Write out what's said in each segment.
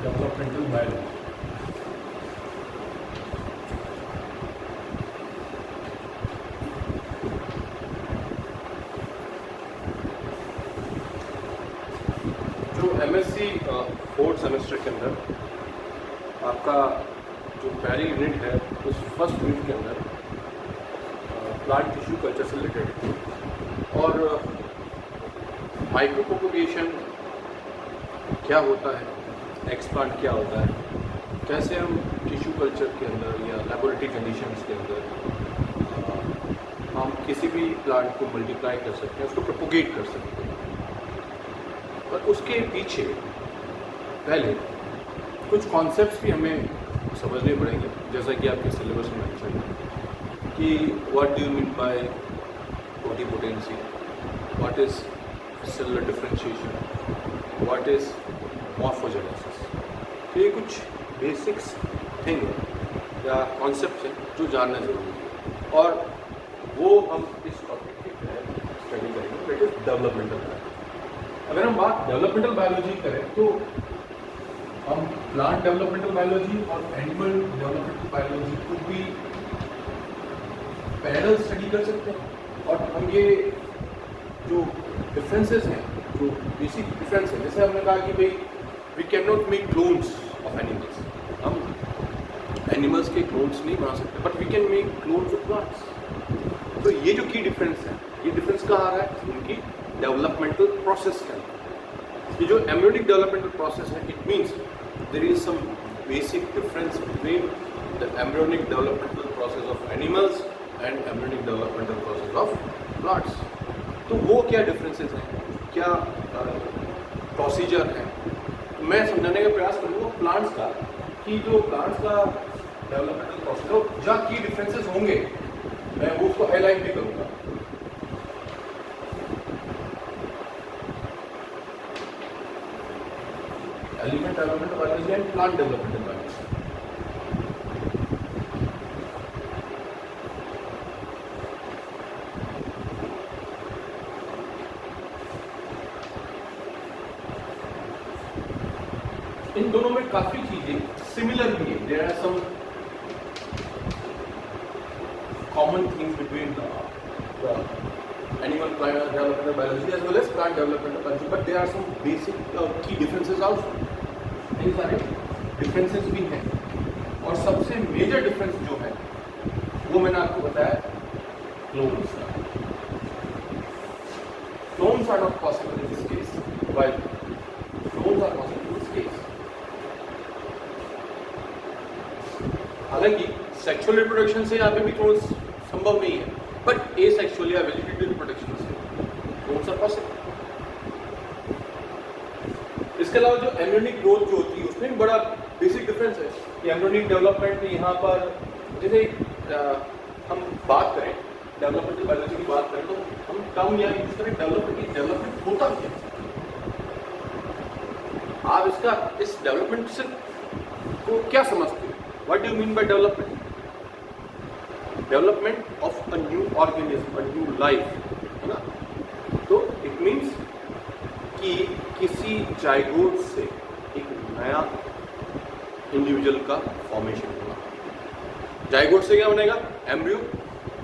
Developmental biology. जो MSc fourth semester के अंदर आपका जो पहली यूनिट है उस फर्स्ट यूनिट के अंदर प्लांट टिश्यू कल्चर से रिलेटेड और माइक्रो प्रोपगेशन क्या होता है, एक्सप्लांट क्या होता है, कैसे हम टिश्यू कल्चर के अंदर या लेबोरेटरी कंडीशंस के अंदर हम किसी भी प्लांट को मल्टीप्लाई कर सकते हैं, उसको प्रोपोगेट कर सकते हैं। और उसके पीछे पहले कुछ कॉन्सेप्ट्स भी हमें समझने पड़ेंगे, जैसा कि आपके सिलेबस में मेंशन है कि what do you mean by totipotency, what is cellular differentiation, what is morphogenesis. तो ये कुछ बेसिक्स थिंग है या कॉन्सेप्ट है जो जानना जरूरी है, और वो हम इस टॉपिक के तहत स्टडी करेंगे, दैट इज डेवलपमेंटल बायोलॉजी। अगर हम बात डेवलपमेंटल बायोलॉजी करें तो हम प्लांट डेवलपमेंटल बायोलॉजी और एनिमल डेवलपमेंटल बायोलॉजी को भी पैरेलल स्टडी कर सकते हैं। और हम ये जो डिफरेंसेस हैं, जो बेसिक डिफरेंस है, जैसे हमने कहा कि भाई we can not make clones of animals, हम एनिमल्स के क्लोन्स नहीं बना सकते, but we can make clones of plants. तो ये जो की डिफरेंस है, ये डिफरेंस कहाँ आ रहा है, उनकी डेवलपमेंटल प्रोसेस का। ये जो एम्ब्रियोनिक डेवलपमेंटल प्रोसेस है, it means there is some basic difference between the embryonic developmental process of animals and embryonic developmental process of plants. तो वो क्या डिफरेंसेस हैं, क्या प्रोसीजर है, तो मैं समझाने का प्रयास करूँगा प्लांट्स का, कि जो प्लांट्स का डेवलपमेंटल प्रोसेस हो, जहाँ की डिफरेंसेस होंगे मैं वो उसको हाईलाइट भी करूँगा। Element development biology and plant development biology. इन दोनों में काफी चीजें सिमिलर भी है। There are some common things between the animal plant development biology as well as plant development biology, but there are some basic की डिफरेंसेस आल्सो। कई सारे डिफरेंसेस भी हैं, और सबसे मेजर डिफरेंस जो है वो मैंने आपको बताया, क्लोन्स का। Clones are not possible in this case, while clones are possible in this case. हालांकि सेक्सुअल रिप्रोडक्शन से यहाँ पे भी क्लोन्स संभव नहीं है, बट एसेक्सुअल या वेजिटेटिव रिप्रोडक्शन से क्लोन्स आर पॉसिबल। इसके अलावा जो एम्ब्रियोनिक ग्रोथ जो होती है उसमें भी बड़ा बेसिक डिफरेंस है कि एम्ब्रियोनिक डेवलपमेंट यहाँ पर, जैसे हम बात करें डेवलपमेंटल बायोलॉजी की बात करें, तो हम टर्म या यूज करें डेवलपमेंट होता क्या है। आप इसका इस डेवलपमेंट से को क्या समझते हो, what do you mean by development? Development of a new organism, a new life, है ना। तो इट मीन्स कि किसी जाइगोट से एक नया इंडिविजुअल का फॉर्मेशन होगा। जाइगोट से क्या बनेगा, एम्ब्रियो,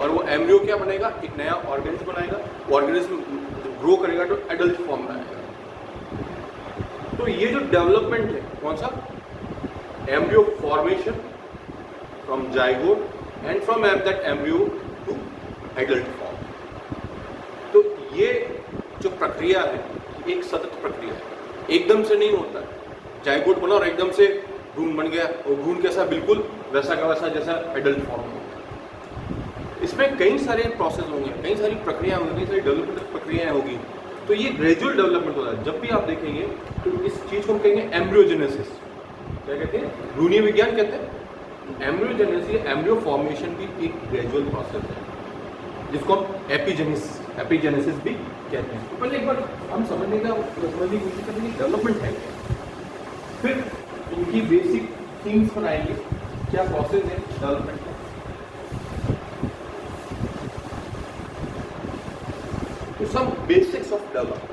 और वो एम्ब्रियो क्या बनेगा, एक नया ऑर्गेनिज्म बनाएगा। ऑर्गेनिज्म ग्रो करेगा तो एडल्ट फॉर्म में आएगा। तो ये जो डेवलपमेंट है, कौन सा, embryo formation from zygote and from that embryo to adult form. तो ये जो प्रक्रिया है एक सतत प्रक्रिया है, एकदम से नहीं होता है। जाइगोट बना और एकदम से भ्रूण बन गया, और भ्रूण कैसा, बिल्कुल वैसा का वैसा जैसा एडल्ट फॉर्म होगा। इसमें कई सारे प्रोसेस होंगे, कई सारी प्रक्रिया होंगी, कई सारी डेवलपमेंट प्रक्रियाएं होगी। तो ये ग्रेजुअल डेवलपमेंट होता है। जब भी आप देखेंगे तो इस चीज़ को हम कहेंगे एम्ब्रियोजेनेसिस। क्या कहते हैं, भ्रूणीय विज्ञान कहते हैं। एम्ब्रियोजेनेसिस, एम्ब्रियो फॉर्मेशन भी एक ग्रेजुअल प्रोसेस है, जिसको हम एपिजेनेसिस भी कहते हैं। तो पहले एक बार हम समझने की कोशिश करेंगे डेवलपमेंट है क्या, फिर इनकी बेसिक थिंग्स बनाएंगे, क्या प्रोसेस है डेवलपमेंट का। तो some basics of development.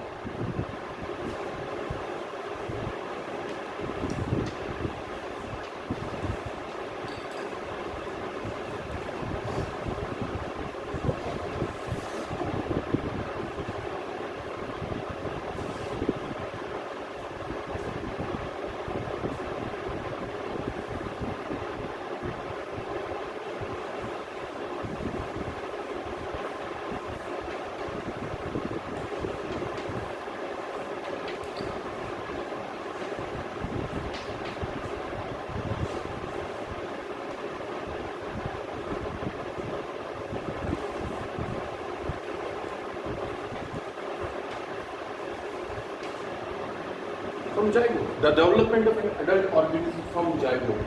From zygote, the development of an adult organism from zygote.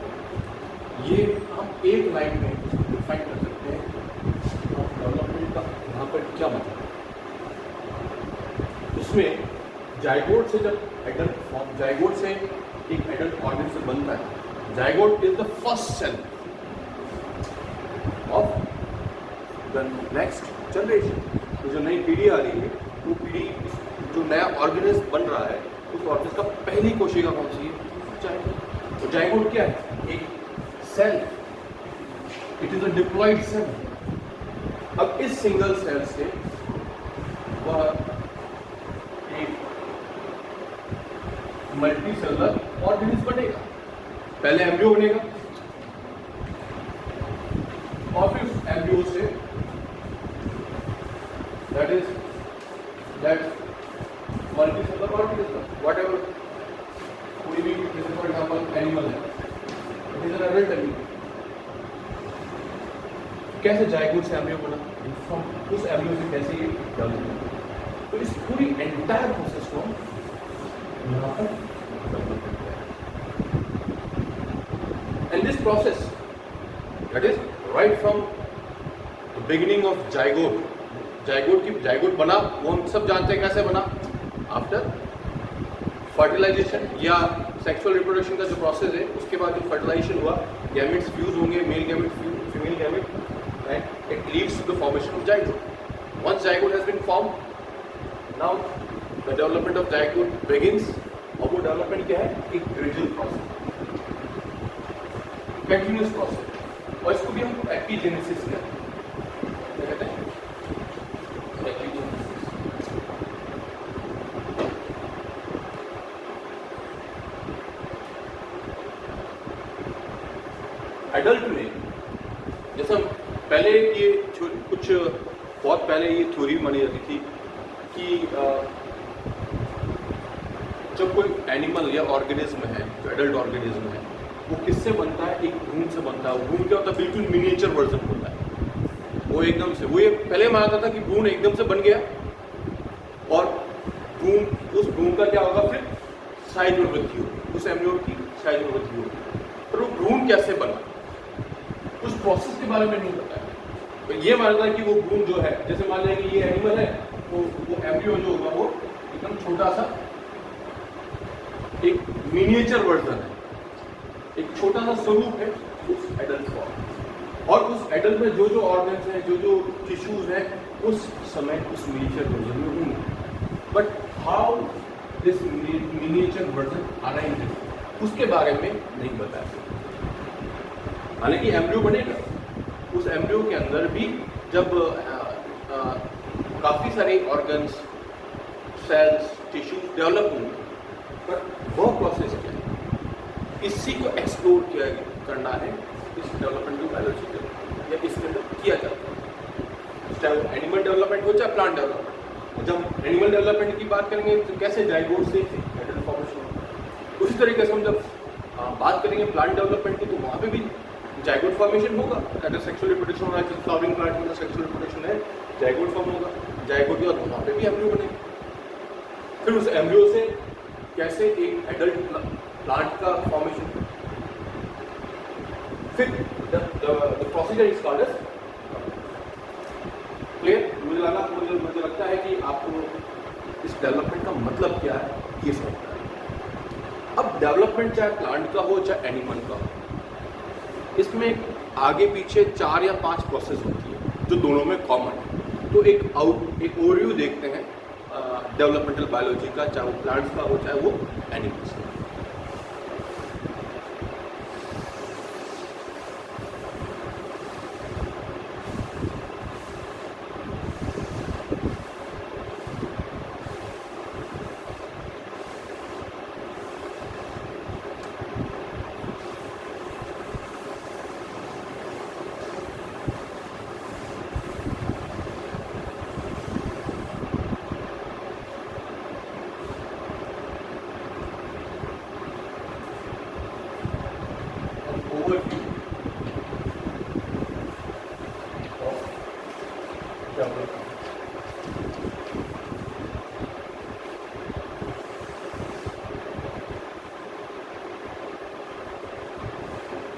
ये हम एक लाइन में डिफाइन कर सकते हैं डेवलपमेंट का यहाँ पर क्या मतलब है। उसमें जाइगोट से जब एडल्ट फॉर्म, जाइगोट से एक एडल्ट ऑर्गेनिज्म बनता है। Zygote is the first cell of the next generation. तो जो नई पीढ़ी आ रही है, वो पीढ़ी जो नया ऑर्गेनिज्म बन रहा है, उस ऑर्गेनिज्म का पहली कोशिका कौन सी है? जाइगोट। तो जाइगोट क्या है? एक cell, it is a diploid cell. अब इस सिंगल सेल से वह एक मल्टी सेलुलर ऑर्गेनिज्म बनेगा। पहले एम्ब्रियो बनेगा और फिर embryo say that multi cellular organism, what ever, कोई भी जैसे फॉर एग्जाम्पल एनिमल है, it is an adult animal. कैसे जाइगोट से एम्ब्रियो बना, उस एम्ब्रियो से कैसे ये डेवलप हुआ। तो इस पूरी एंटायर प्रोसेस को यहाँ पर डेवलप किया है। And this process that is right from the beginning of zygote. Zygote बना, वो हम सब जानते हैं कैसे बना। आफ्टर फर्टिलाइजेशन या सेक्सुअल रिप्रोडक्शन का जो प्रोसेस है, उसके बाद जो फर्टिलाइजेशन हुआ, गैमेट्स फ्यूज होंगे, male gamete, female gamete, and it leads to the formation of zygote. Once zygote has been formed, now the development of zygote begins. और वो डेवलपमेंट क्या है? एक ग्रेजुअल प्रोसेस, कंटिन्यूस प्रोसेस, और इसको भी हम एपिजेनेसिस कहते हैं। क्या कहते हैं? एपिजेनेसिस। एडल्ट में जैसे पहले ये कुछ बहुत पहले ये थ्योरी मानी जाती थी कि जब कोई एनिमल या ऑर्गेनिज्म है, जो एडल्ट ऑर्गेनिज्म है, वो किससे बनता है? एक भ्रूण से बनता है। भ्रूण क्या होता है? बिल्कुल मिनिएचर वर्जन होता है। वो एकदम से, वो ये पहले माना था कि भ्रूण एकदम से बन गया और उस भ्रूण का क्या होगा? फिर साइज में वृद्धि होगी, उस एम्ब्रियो की साइज में वृद्धि होगी। पर वो भ्रूण कैसे बना, उस प्रोसेस के बारे में नहीं पता है। तो ये मानता है कि वो भ्रूण जो है, जैसे मान लें कि ये एनिमल है, वो एम्ब्रियो जो होगा वो एकदम छोटा सा एक मिनिएचर वर्जन है, एक छोटा सा स्वरूप है उस एडल्ट फॉर्म। और उस एडल्ट में जो जो ऑर्गन्स हैं, जो जो टिश्यूज हैं, उस समय उस मिनिएचर वर्जन में होंगे। But how this miniature version arises, उसके बारे में नहीं बताया। हालांकि एम्ब्रियो बनेगा, उस एम्ब्रियो के अंदर भी जब काफ़ी सारे ऑर्गन्स, सेल्स, टिश्यूज डेवलप होंगे, पर वो प्रोसेस क्या है, इसी को एक्सप्लोर करना है इस डेवलपमेंटल बायोलॉजी के, या इसके अंदर किया जाता है, चाहे वो एनिमल डेवलपमेंट हो चाहे प्लांट डेवलपमेंट। जब एनिमल डेवलपमेंट की बात करेंगे तो कैसे जाइगोट से एडल्ट फॉर्मेशन होगा, उसी तरीके से हम जब बात करेंगे प्लांट डेवलपमेंट की, तो वहाँ पे भी जाइगोट फॉर्मेशन होगा। अगर सेक्सुअल रिप्रोडक्शन हो रहा है, फ्लावरिंग प्लांट में सेक्सुअल रिप्रोडक्शन है, जाइगोट फॉर्म होगा, जाइगोट के बाद वहाँ पे भी एम्ब्रियो बनेगा। फिर उस एम्ब्रियो से कैसे एक एडल्ट प्लांट का फॉर्मेशन, फिर the procedure is called as clear. मुझे लगता है कि आपको इस डेवलपमेंट का मतलब क्या है ये समझना है। अब डेवलपमेंट चाहे प्लांट का हो चाहे एनिमल का हो, इसमें आगे पीछे 4 या 5 प्रोसेस होती है जो दोनों में कॉमन है। तो एक ओवरव्यू देखते हैं डेवलपमेंटल बायोलॉजी का, चाहे वो प्लांट्स का हो चाहे वो एनिमल्स का।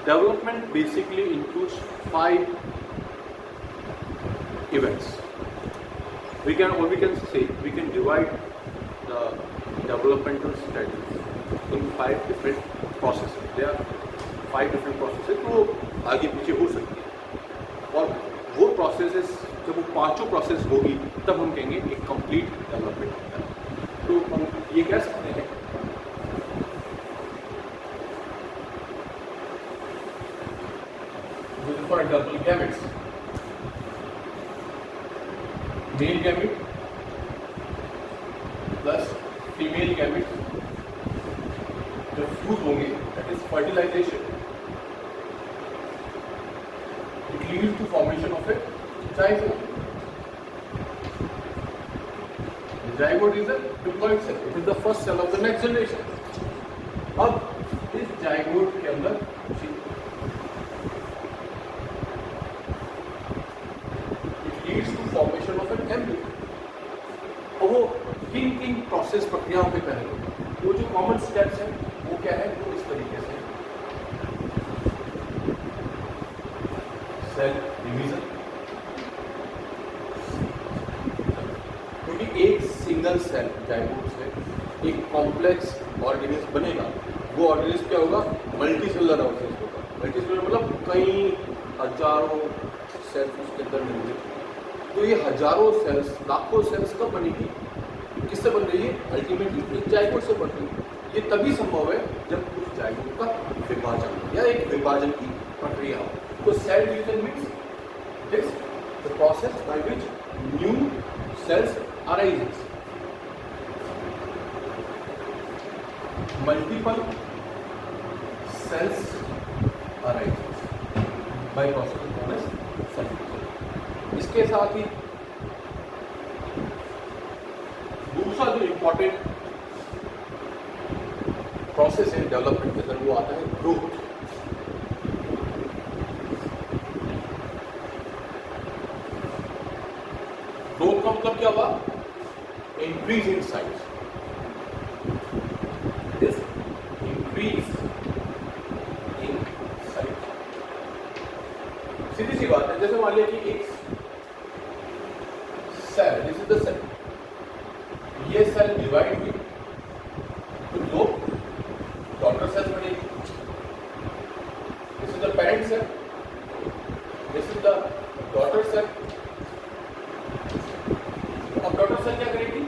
development basically includes 5 events. We can divide the developmental studies in 5 different processes. There are 5 different processes तो आगे पीछे हो सकती है, और वो प्रोसेसेस जब वो पांचों प्रोसेस होगी तब हम कहेंगे एक कंप्लीट डेवलपमेंट होता है। तो हम ये कह सकते हैं for example gametes, male gamete plus female gamete जब फ्यूज होंगे that is fertilization, it leads to formation of a zygote. The zygote is a diploid cell. It is the first cell of the next generation. अब इस zygote के अंदर it leads to formation of an embryo. और वो किन process प्रक्रियाओं के पहले वो जो कॉमन स्टेप्स हैं वो क्या है, वो इस तरीके से सेल डिवीजन, एक सिंगल सेल जाइगोट से एक कॉम्प्लेक्स ऑर्गेनिज्म बनेगा। वो ऑर्गेनिज्म क्या होगा, मल्टी सेलुलर ऑर्गेनिज्म होगा। मल्टी सेलुलर मतलब कई हजारों सेल्स उसके अंदर मिलेंगे। तो ये हजारों सेल्स, लाखों सेल्स कब बनेगी, किससे बन रही है, अल्टीमेटली एक जाइगोट से बन रही है। ये तभी संभव है जब उस जाइगोट का विभाजन या एक विभाजन की प्रक्रिया हो। तो cell division means this the process by which new cells arises. Multiple cells arises by process known as cell division. इसके साथ ही दूसरा जो इम्पोर्टेंट प्रोसेस है डेवलपमेंट के अंदर वो आता है ग्रोथ। ग्रोथ का मतलब क्या हुआ, increase in size, this increase in size. सीधी सी बात है, जैसे मान लिया कि एक cell, this is the cell, ये सेल डिवाइड हुई तो 2 डॉटर सेल्स बनेगी। This is the parent cell, this is the daughter cell. अब डॉटर सेल क्या करेगी,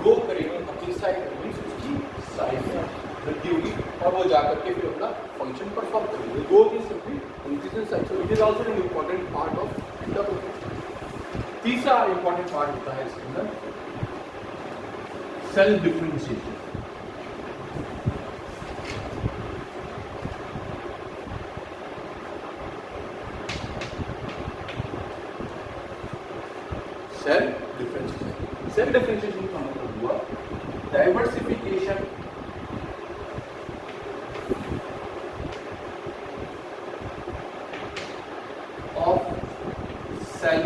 ग्रो करेगी अपनी साइज में, उसकी साइज में वृद्धि होगी और वो जाकर के फिर अपना फंक्शन परफॉर्म करेगी। Growth is simply increase in size, so it is also an important part of development. तीसरा इंपॉर्टेंट पार्ट होता है इसके अंदर सेल डिफरेंशिएशन। सेल डिफरेंशिएशन का मतलब हुआ डाइवर्सिफिकेशन ऑफ सेल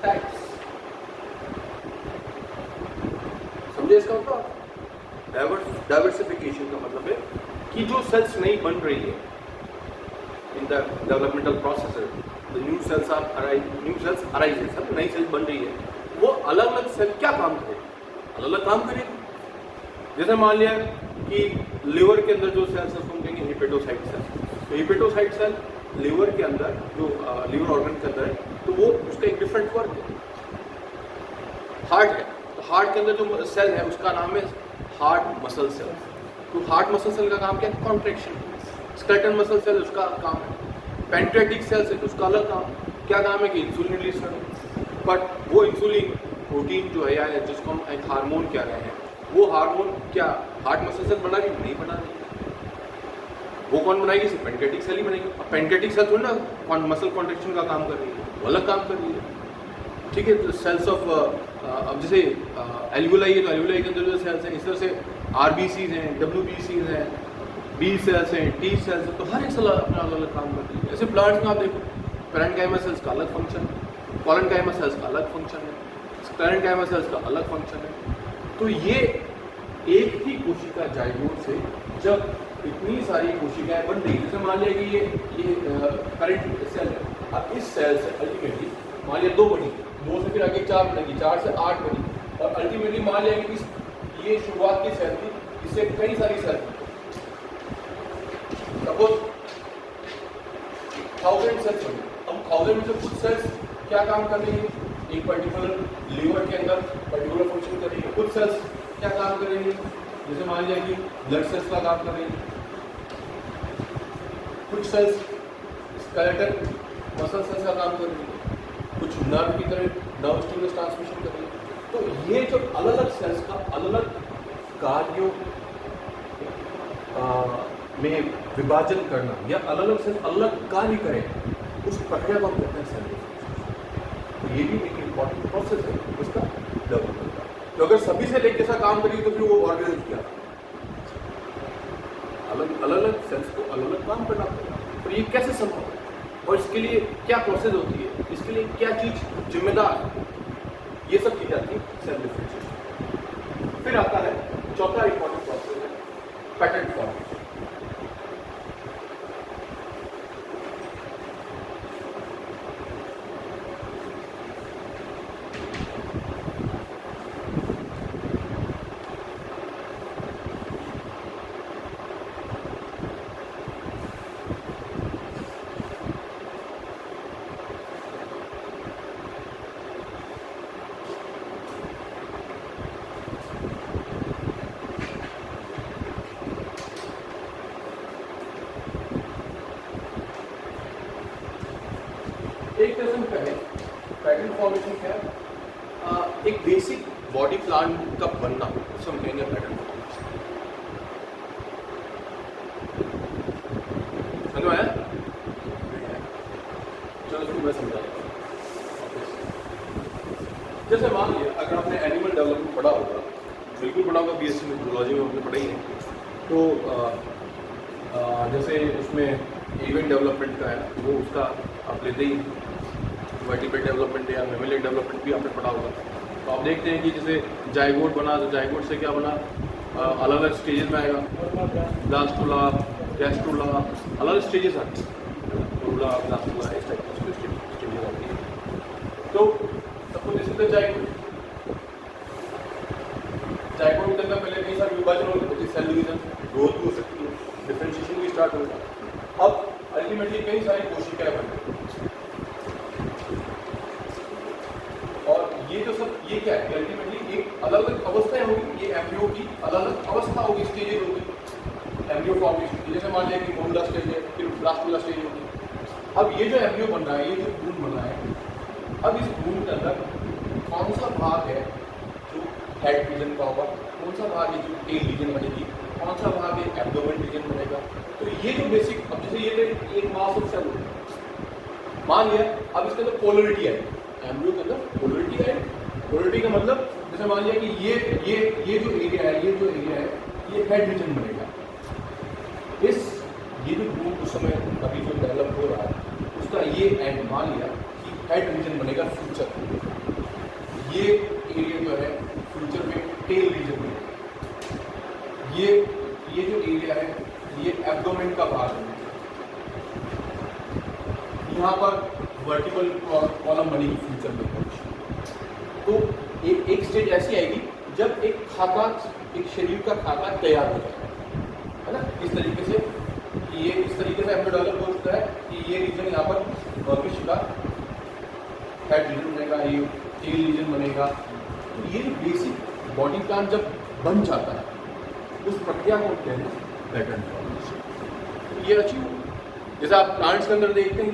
टाइप्स। समझे इसका मतलब, डाइवर्सिफिकेशन का मतलब है कि जो सेल्स नई बन रही है in the developmental process, the new sales arises, नई सेल्स बन रही है, वो अलग अलग सेल क्या काम करेगी, अलग अलग काम करेगी। जैसे मान लिया कि लिवर के अंदर जो सेल्स है उसको हम कहेंगे हिपेटोसाइट सेल। तो हिपेटोसाइट सेल लिवर के अंदर जो लिवर ऑर्गन के अंदर है, तो वो उसका एक डिफरेंट वर्क है। हार्ट है, तो हार्ट के अंदर जो सेल है उसका नाम है हार्ट मसल सेल। तो हार्ट मसल सेल का काम क्या है, कॉन्ट्रैक्शन। स्केलेटल मसल सेल उसका काम है। पैंक्रियाटिक सेल है उसका अलग काम, क्या काम है कि इंसुलिन रिलीज करना। बट वो इंसुलिन प्रोटीन जो है या जिसको हम एक हार्मोन कह रहे हैं, वो हार्मोन क्या हार्ट मसल सेल बना रही है, नहीं बना रही। वो कौन बनाएगी, सिर्फ पैंक्रियाटिक सेल ही बनेगी। अब पैंक्रियाटिक सेल थोड़ी ना मसल कॉन्ट्रैक्शन का काम कर रही है, वो अलग काम कर रही है। ठीक है, तो सेल्स ऑफ अब जैसे एल्वुलाई है, तो एल्वुलाई के अंदर जो सेल्स हैं, इस तरह से आरबीसीज हैं, डब्ल्यूबीसीज हैं, बी सेल्स हैं, टी सेल्स हैं, तो हर एक सेल अपना अलग अलग काम करती है। ऐसे प्लांट्स में आप देखो, पैरेन्काइमा सेल्स का अलग फंक्शन है, कॉलनकाइमा सेल्स का अलग फंक्शन है, पैरेन्काइमा सेल्स का अलग फंक्शन है। तो ये एक ही कोशिका जाइगोट से जब इतनी सारी कोशिकाएं बन रही है। जैसे मान लिया कि ये करंट सेल है, अब इस सेल से अल्टीमेटली मान लिया 2 बनी, 2 से फिर आगे 4 बनेगी, 4 से 8 बनी, और अल्टीमेटली मान लिया कि ये शुरुआत की सेल थी, इससे कई सारी सेल सपोज 1000 सेल्स बनी। अब 1000 में से कुछ सेल्स क्या काम कर रही है, एक पर्टिकुलर लीवर के अंदर पर्टिकुलर फंक्शन कर रही है, कुछ सेल्स क्या काम कर रही है, जैसे मान लिया कि ब्लड सेल्स का काम कर रही है, कुछ सेल्स स्केलेटल मसल सेल्स का काम कर रही है, कुछ नर्व की तरह नर्व स्टिमुलस ट्रांसमिशन कर रही है। तो ये जो अलग अलग सेल्स का अलग अलग कार्यों में विभाजन करना या अलग अलग सेल्स अलग कार्य करें, उस प्रक्रिया को हम कहते हैं सेल डिफरेंशिएशन। तो ये भी एक इम्पॉर्टेंट प्रोसेस है उसका डेवलपमेंट का। तो अगर सभी सेल एक जैसा काम करेगी तो फिर वो ऑर्गेनिज्म क्या, अलग अलग सेल्स को अलग अलग काम करना पड़ेगा। तो ये कैसे संभव है और इसके लिए क्या प्रोसेस होती है, इसके लिए क्या चीज जिम्मेदार है, ये सब चीजें आती है सेल डिफरेंशिएशन। फिर आता है चौथा इंपॉर्टेंट प्रोसेस है पैटर्न फॉर्मेशन। एक तरह से कहें पैटर्न फॉर्मेशन क्या है, एक बेसिक बॉडी प्लान का बनना, उसे हम कहेंगे पैटर्न फॉर्मेशन। समझ में आया? चलो इसको मैं समझाता हूँ। जैसे मान लिया अगर आपने एनिमल डेवलपमेंट पढ़ा होगा, बिल्कुल पढ़ा होगा, बीएससी मेथोडोलॉजी में आपने पढ़ा ही है, तो जैसे उसमें इवेंट डेवलपमेंट का है वो उसका आप लेते ही, वर्टिब्रेट डेवलपमेंट या मेमेलियन डेवलपमेंट भी आपने पढ़ा होगा। तो आप देखते हैं कि जैसे जाइगोट बना, तो जाइगोट से क्या बना, अलग अलग स्टेजेस में आएगा, ब्लास्टुला, गैस्ट्रुला, अलग अलग स्टेजेस आते हैं, कोरुला, ब्लास्टुला, इस टाइप की स्टेजेस आती है। तो सबको जैसे तो जाइगोट के अंदर पहले कई सारे विभाजन होते हैं, सेल डिवीजन, ग्रोथ भी हो सकती है, डिफरेंशिएशन भी स्टार्ट होगा। अब अल्टीमेटली कई सारी कोशिकाएं बनती हैं, और ये जो सब ये क्या है, अल्टीमेटली एक अलग अलग अवस्थाएं होगी, ये एम्ब्रियो की अलग अलग अवस्था होगी, स्टेजेस होगी एम्ब्रियो फॉर्मेशन। जैसे मान लिया कि मोमुला स्टेज है, फिर ब्लास्टुला स्टेज होगी। अब ये जो एम्ब्रियो बन रहा है, ये जो भ्रूण बन रहा है, अब इस भ्रूण के अंदर कौन सा भाग है जो हेड रीजन का होगा, कौन सा भाग है जो टेल रीजन बनेगी, कौन सा भाग है एब्डोमेन रीजन बनेगा। तो ये जो बेसिक, अब जैसे ये एक मास ऑफ सेल मान लिया, अब इसके अंदर पोलरिटी है, एम्ब्रियो के अंदर पोलरिटी है। पोलरिटी का मतलब जैसे मान लिया कि ये जो एरिया है, ये हेड रीजन बनेगा। ये जो भ्रूण उस समय अभी जो डेवलप हो रहा है उसका ये एंड मान लिया कि हेड रीजन बनेगा फ्यूचर में, ये एरिया जो है फ्यूचर में टेल रीजन बनेगा। ये जो एरिया है ये एब्डोमेन का भाग है, यहाँ पर वर्टिकल कॉलम बनेगी फ्यूचर में। तो एक स्टेज ऐसी आएगी जब एक खाका, एक शरीर का खाका तैयार हो जाएगा, है ना, इस तरीके से कि ये इस तरीके से एम्ब्रियो डेवलप हो चुका है कि ये रीजन यहाँ पर विश्व का हेड रीजन बनेगा, ये टेल रीजन बनेगा। तो ये बेसिक बॉडी प्लान जब बन जाता है उस प्रक्रिया को कहते हैं पैटर्न फॉर्मेशन। ये अचीव, जैसे आप प्लांट्स के अंदर देखते हैं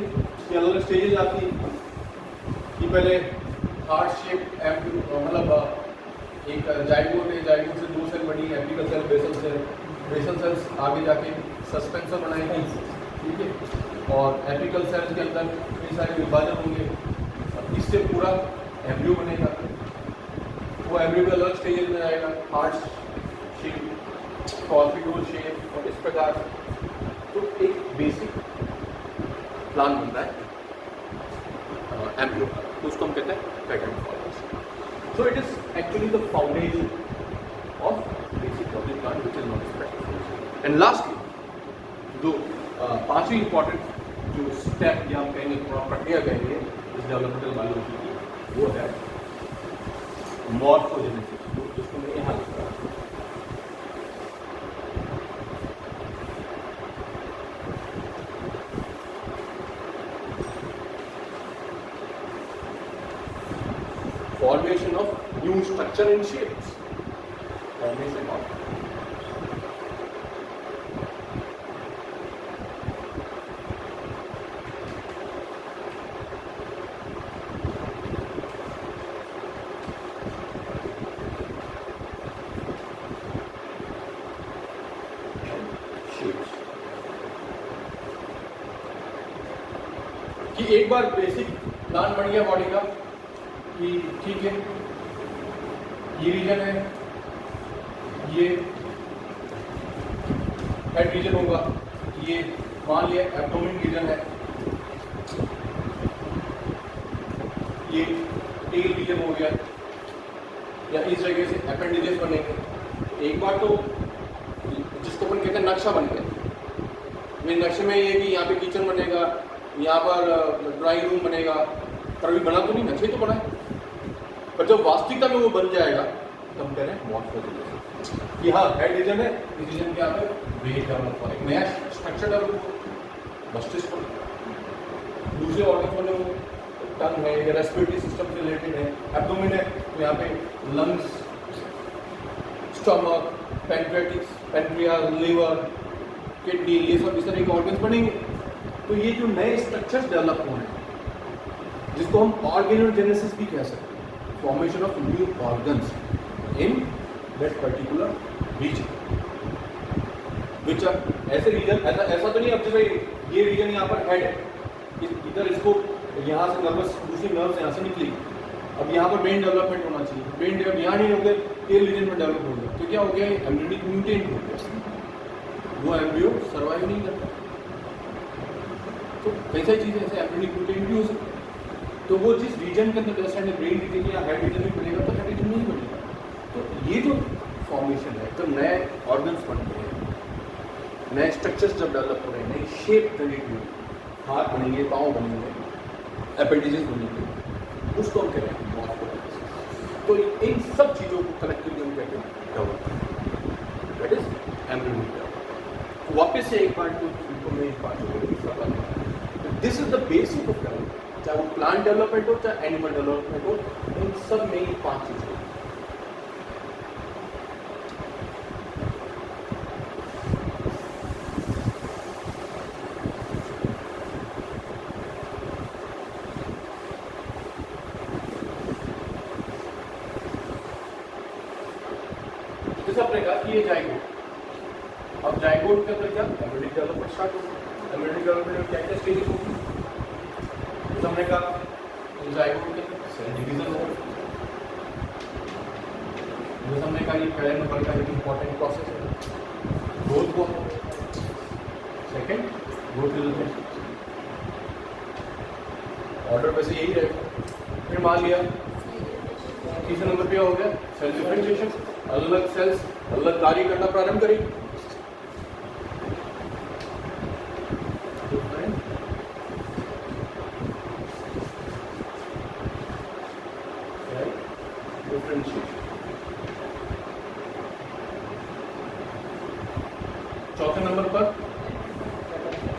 कि अलग अलग स्टेजेस आती है कि पहले हार्ट शेप एम्ब्रियो, मतलब एक जाइगोट है, जाइगोट से 2 सेल बनी, एपिकल सेल, बेसल सेल्स आगे जाके सस्पेंसर बनाएगी, ठीक है, और एपिकल सेल्स के अंदर कई सारे विभाजन होंगे, इससे पूरा एम्ब्रियो बनेगा। वो एम्ब्रियो के अलग स्टेजेस में आएगा, हार्ट शेप, कॉर्पिडोल शेप, और इस प्रकार। तो एक बेसिक प्लान बनता है एम्ब्रियो का, तो उसको हम कहते हैं pattern formation. So it is actually the foundation of basic body plan, which is known as pattern formation. And lastly, जो पांचवी इंपॉर्टेंट जो स्टेप या हम कहेंगे थोड़ा प्रक्रिया कहेंगे इस डेवलपमेंटल बायोलॉजी की, वो है मॉर्फोजेनेसिस, जिसको मैं यहाँ लिख रहा हूँ। Formation of new structure and shapes. Formation of shapes. कि एक बार बेसिक प्लान बन गया बॉडी का कि ठीक है ये रीजन है, ये हेड रीजन होगा, ये मान लिया एब्डोमेन रीजन है, ये टेल रीजन हो गया, या इस जगह से अपेंडिजेस बनेंगे। एक बार तो जिसको अपन कहते हैं नक्शा बन गया। मेरे नक्शे में ये कि यहाँ पे किचन बनेगा, यहाँ पर ड्राइंग रूम बनेगा, पर अभी बना तो नहीं, नक्शे तो बना है। पर जब वास्तविकता में वो बन जाएगा तो हम कह रहे हैं मॉर्फोजेनेसिस कि हाँ हेड रीजन है, इस रीजन के यहाँ पे वेट डेवलप हुआ, एक नया स्ट्रक्चर डेवलप हुआ, मस्तिष्क बना, दूसरे ऑर्गन बने हुए, टंग है, ये रेस्पिरेटरी सिस्टम से रिलेटेड है, एब्डोमेन है तो यहाँ पे lungs, stomach, pancreatics, pancreas, liver, kidney, ये सब इस तरह के ऑर्गन्स बनेंगे। तो ये जो नए स्ट्रक्चर्स डेवलप हो रहे हैं जिसको हम ऑर्गेनोजेनेसिस भी कह सकते हैं, formation of new organs in that particular region, which are ऐसे रीजन, ऐसा तो नहीं अब जैसे ये रीजन यहाँ पर हेड है, इधर इसको यहाँ से नर्वस, दूसरी नर्व्स यहाँ से निकली, अब यहाँ पर ब्रेन डेवलपमेंट होना चाहिए, ब्रेन जब यहाँ नहीं हो गया टेल रीजन में डेवलप हो गया, तो क्या हो गया, एम्ब्रियोनिक म्यूटेंट हो गया, वो एम्ब्रियो सर्वाइव नहीं करता। तो कैसा चीज़ ऐसे एम्ब्रियोनिक म्यूटेंट भी हो सकता है। तो वो जिस रीजन के अंदर जैसे ब्रेन रीजन या हेड रीजन में बनेगा तो हेड रीजन नहीं बनेगा। तो ये जो फॉर्मेशन है, तो नए ऑर्गन्स बन रहे हैं, नए स्ट्रक्चर्स जब डेवलप हो रहे हैं, नई शेप क्रिएट हुई, हाथ बनेंगे, पाँव बनेंगे, एपेंडिजेस बनेंगे, उसको हम कह रहे हैं मॉर्फोजेनेसिस। तो इन सब चीज़ों को कलेक्टिवली हम कहते हैं development, that is embryonic development. वापस से एक बार तो मैं एक बात this is the basic of development, चाहे वो प्लांट डेवलपमेंट हो चाहे एनिमल डेवलपमेंट हो, इन सब में ही 5 चीजें। जैसे आपने कहा कि ये जाइगोट, अब जाइगोट के अंदर क्या एम्ब्रियोनिक डेवलपमेंट स्टार्ट होगा। एम्ब्रियोनिक डेवलपमेंट में क्या क्या स्टेजेस होगी, हमने कहा जाइगोट के अंदर सेल डिवीजन होगा, जैसे हमने कहा ये पहले नंबर का एक इंपॉर्टेंट प्रोसेस है ग्रोथ को, सेकंड ग्रोथ रिजल्ट, ऑर्डर वैसे यही रहेगा। फिर मान लिया तीसरे नंबर पे हो गया सेल डिफरेंशिएशन, अलग सेल्स अलग कार्य करना प्रारंभ करेगी। चौथे नंबर पर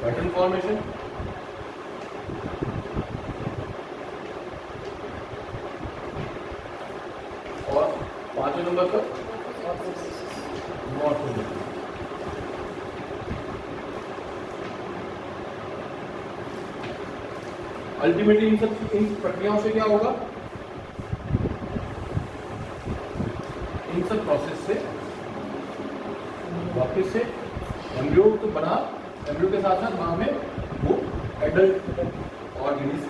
पैटर्न फॉर्मेशन, और पांचवें नंबर पर मॉर्फोजेनेसिस। अल्टीमेटली इन प्रक्रियाओं से क्या होगा, इन सब प्रोसेस से वापस से एम्ब्रियो तो बना, एम्ब्रियो के साथ साथ बाद में वो एडल्ट ऑर्गेनिज्म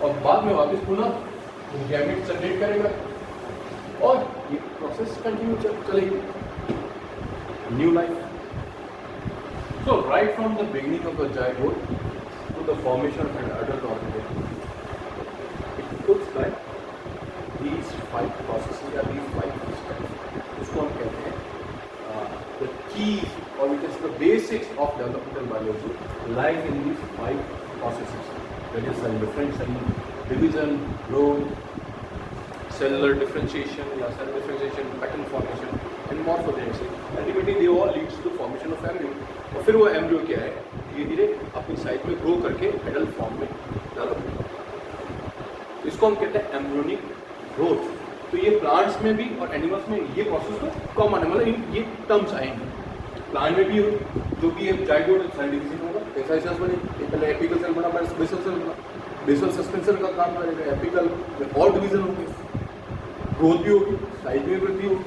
और बाद में वापस पुनः गैमेट जनरेट करेगा और ये प्रोसेस कंटिन्यू चलेगी, new life. So right from the beginning of the zygote to the formation of an adult organism, it looks like these 5 processes या these 5 steps, उसको keys or we can say the basics of developmental biology lies in these 5 processes. That is cell differentiation, division, growth, cellular differentiation, pattern formation and morphogenesis. Ultimately they all leads to formation of embryo. और फिर वो embryo क्या है, धीरे धीरे अपनी size में grow करके एडल्ट फॉर्म में डेवलप होता है. इसको हम कहते हैं एम्ब्रियोनिक ग्रोथ. तो ये प्लांट्स में भी और एनिमल्स में ये प्रोसेस तो कॉमन है, मतलब ये टर्म्स आएंगे. प्लांट में भी जो भी है जाइगोट सेल डिवीजन होगा, कैसा सेल्स बने, पहले एपिकल सेल बना, फिर बेसल सेल बना, बेसल सस्पेंशन का काम करेगा, एपिकल में और डिवीजन होंगे, ग्रोथ भी होगी, साइज में वृद्धि होगी,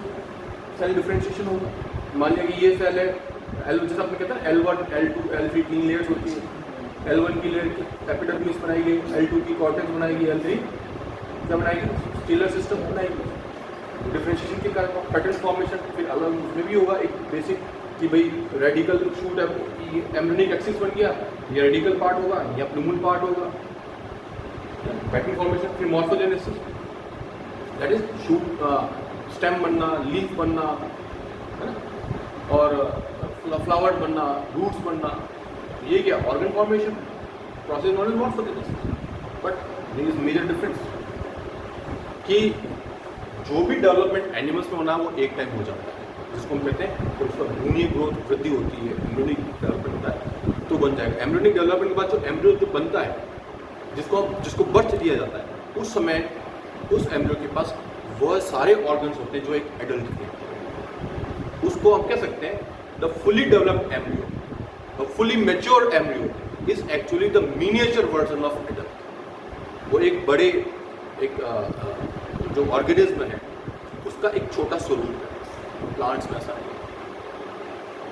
सेल डिफरेंशिएशन होगा. मान लिया कि ये सेल है एल, जैसे आपने कहता है L1, L2, L3 3 लेयर्स होती है. L1 की लेयर की एपिडर्मिस बनाएगी, L2 की कॉर्टेक्स बनाएगी, L3 क्या बनाएगी, स्टीलर सिस्टम बनाएगी. डिफरेंशिएशन के कारण पैटर्न फॉर्मेशन फिर अलग उसमें भी होगा एक बेसिक कि भाई रेडिकल शूट है, एम्ब्रियोनिक एक्सिस बन गया, ये रेडिकल पार्ट होगा या प्लूमल पार्ट होगा. पैटर्न फॉर्मेशन, फिर morphogenesis that is shoot stem बनना, लीफ बनना, है ना, और फ्लावर बनना, रूट्स बनना. ये क्या organ formation process known is morphogenesis. But there is major difference कि जो भी डेवलपमेंट एनिमल्स में होना है वो एक टाइम हो जाता है, जिसको हम कहते हैं तो उसका भ्रूणीय ग्रोथ वृद्धि होती है, एम्ब्रियोनिक डेवलपमेंट होता है तो बन जाएगा. एम्ब्रियोनिक डेवलपमेंट के बाद जो एम्ब्रियो जो बनता है, जिसको बर्थ दिया जाता है, उस समय उस एम्ब्रियो के पास वह सारे ऑर्गन्स होते हैं जो एक एडल्ट के. उसको हम कह सकते हैं the fully developed embryo, the fully mature embryo is actually the miniature version of adult. वो एक बड़े एक जो ऑर्गेनिज्म है उसका एक छोटा स्वरूप है. प्लांट्स में ऐसा है.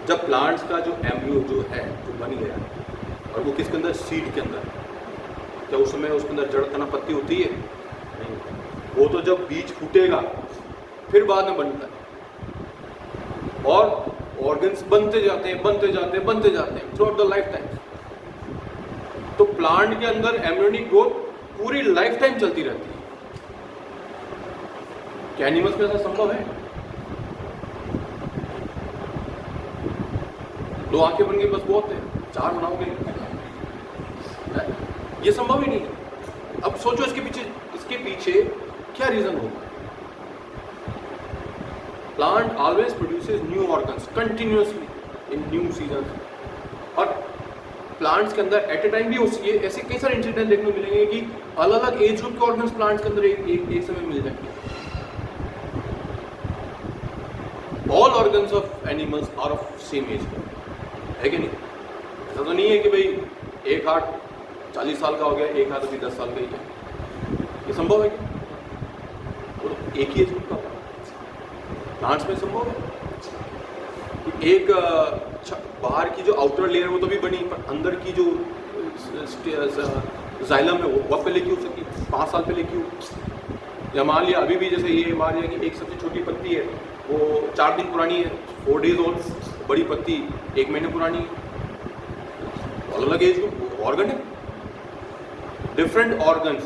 जब प्लांट्स का जो एम्ब्रियो जो है जो बन गया और वो किसके अंदर, सीड के अंदर, क्या उस समय उसके अंदर जड़ तना पत्ती होती है? नहीं. वो तो जब बीज फूटेगा फिर बाद में बनता है और ऑर्गन्स बनते जाते हैं through out the life time. तो प्लांट के अंदर एम्ब्रियोनिक ग्रोथ पूरी लाइफ टाइम चलती रहती है. क्या एनिमल्स में ऐसा संभव है? 2 आंखें बन गई बस बहुत है, 4 बनाओगे, ये संभव ही नहीं है. अब सोचो इसके पीछे क्या रीजन होगा. Plant always produces new organs continuously in new season. और प्लांट्स के अंदर एट ए टाइम भी होती है, ऐसे कई सारे इंसिडेंट देखने को मिलेंगे कि अलग अलग एज ग्रुप के ऑर्गन्स प्लांट्स के अंदर एक समय मिल जाएंगे. All organs of animals are of same age group, है कि नहीं? ऐसा तो नहीं है कि भाई एक हाथ 40 साल का हो गया, एक हाथ अभी 10 साल का ही है. ये संभव है क्या? तो एक ही एज ग्रुप का प्लांट्स में संभव है कि एक बाहर की जो आउटर लेयर वो तो भी बनी, पर अंदर की जो जाइलम है वो पहले की हो सकती, 5 साल पहले की हो. या मान लिया अभी भी जैसे ये मान लिया कि एक सबसे छोटी पत्ती है वो 4 दिन पुरानी है, 4 days ओल्ड. बड़ी पत्ती 1 महीने पुरानी है. अलग अलग एज ग्रुप ऑर्गन है. Different organs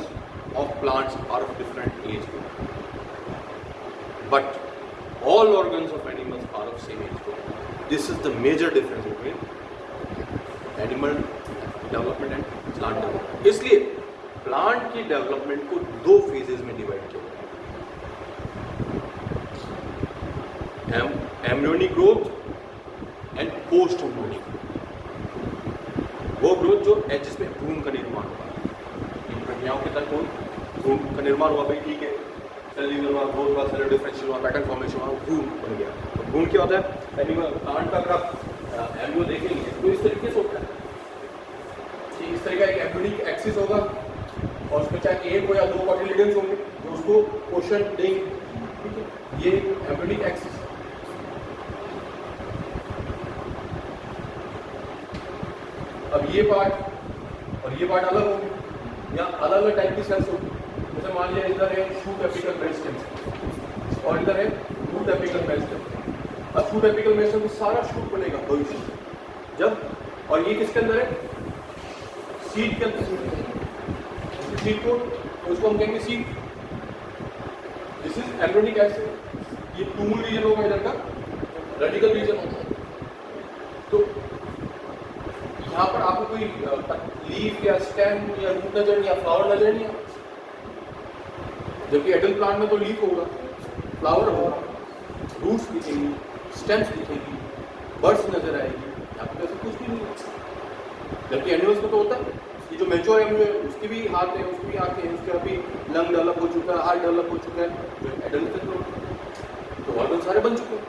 of plants are of different age group, but all organs of animals are of same age group. This is the major difference between animal development and plant development. इसलिए plant की development को 2 phases में divide किया गया है, embryonic growth and post embryonic growth. वो growth जो है जिसमें भ्रूण का निर्माण हुआ, इन प्रक्रियाओं के तहत भ्रूण का निर्माण हुआ, भाई ठीक है, सेल डिवीजन हुआ, ग्रोथ हुआ, सेलुलर डिफरेंशिएशन हुआ, पैटर्न फॉर्मेशन हुआ, भ्रूण बन गया. तो भ्रूण क्या होता है? एनिमल प्लांट का अगर आप एम्ब्रियो देखेंगे तो इस तरीके से होता है कि इस तरह का एक एम्ब्रियोनिक एक्सिस होगा और उसमें चाहे 1 हो या 2 कोटिलिडन्स होंगे जो उसको पोषण देंगे. ठीक है, ये एम्ब्रियोनिक एक्सिस. अब ये पार्ट और ये पार्ट अलग होंगे या अलग अलग टाइप की सेल्स होंगी. जैसे मान लिया इधर है शूट एपिकल मेरिस्टेम और इधर है रूट एपिकल मेरिस्टेम. अब शूट एपिकल मेरिस्टेम में सारा शूट बनेगा भविष्य में जब, और ये किसके अंदर है? सीड के अंदर. सीड को उसको हम कहेंगे seed. This is embryonic axis. ये प्लूमल रीजन होगा, इधर का रेडिकल रीजन होगा. तो यहाँ पर आपको कोई लीफ या स्टेम या रूट नजर नहीं, या फ्लावर नजर नहीं आता। जबकि एडल्ट प्लांट में तो लीफ होगा, फ्लावर होगा, रूट्स दिखेंगी, स्टेम्स दिखेगी, बर्ड्स नजर आएगी, यहाँ पर ऐसा कुछ भी नहीं है। जबकि एनिमल्स में तो होता है कि जो मैच्योर है उसकी भी हाथ है, उसकी भी आंखें हैं, उसका भी लंग डेवलप हो चुका है, हार्ट डेवलप हो चुका है। जो एडल्ट में तो ऑर्गन सारे बन चुके हैं।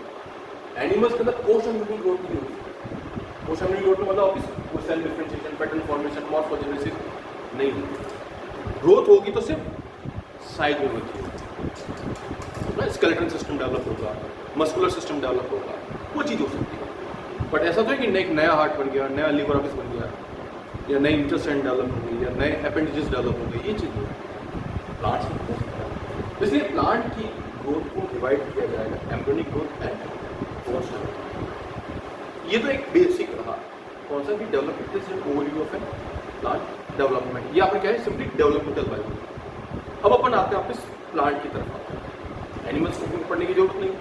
एनिमल्स के अंदर पोस्ट एम्ब्रियोनिक ग्रोथ नहीं होती। पोस्ट एम्ब्रियोनिक ग्रोथ में मतलब वो cell differentiation, pattern formation, morphogenesis नहीं होती। ग्रोथ होगी तो सिर्फ साइज में होती है, स्केलेटन सिस्टम डेवलप होगा, मस्कुलर सिस्टम डेवलप होगा, वो चीज़ हो सकती है। बट ऐसा तो है कि एक नया हार्ट बन गया, नया लीवर ऑफिस बन गया, या नई इंटेस्टाइन डेवलप हो गई, या नए अपेंडिजेस डेवलप हो गई, ये चीज़ है प्लांट्स में। इसलिए प्लांट की ग्रोथ को डिवाइड किया जाएगा embryonic growth and post embryonic. ये तो एक बेसिक रहा कौन सा भी development is overview of an plant development. ये आपने क्या है सिंपली डेवलपमेंटल बायोलॉजी। अब अपन आते हैं वापस प्लांट की तरफ आते हैं। एनिमल्स को पढ़ने की जरूरत नहीं।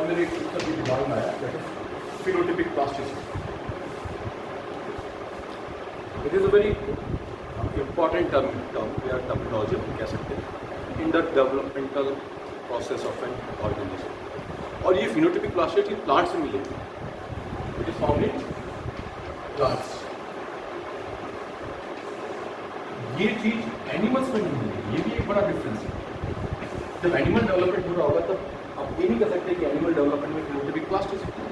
मेरे एक दिमाग में आया, that is phenotypic plasticity. It is a very important term या terminology हम कह सकते हैं in the developmental process of an organism. और ये phenotypic plasticity plants में मिलेगी. It is found in plants. ये चीज एनिमल्स में नहीं मिलेगी, ये भी एक बड़ा डिफरेंस है। जब एनिमल डेवलपमेंट हो रहा होगा तब आप ये नहीं कह सकते कि एनिमल डेवलपमेंट में phenotypic plasticity।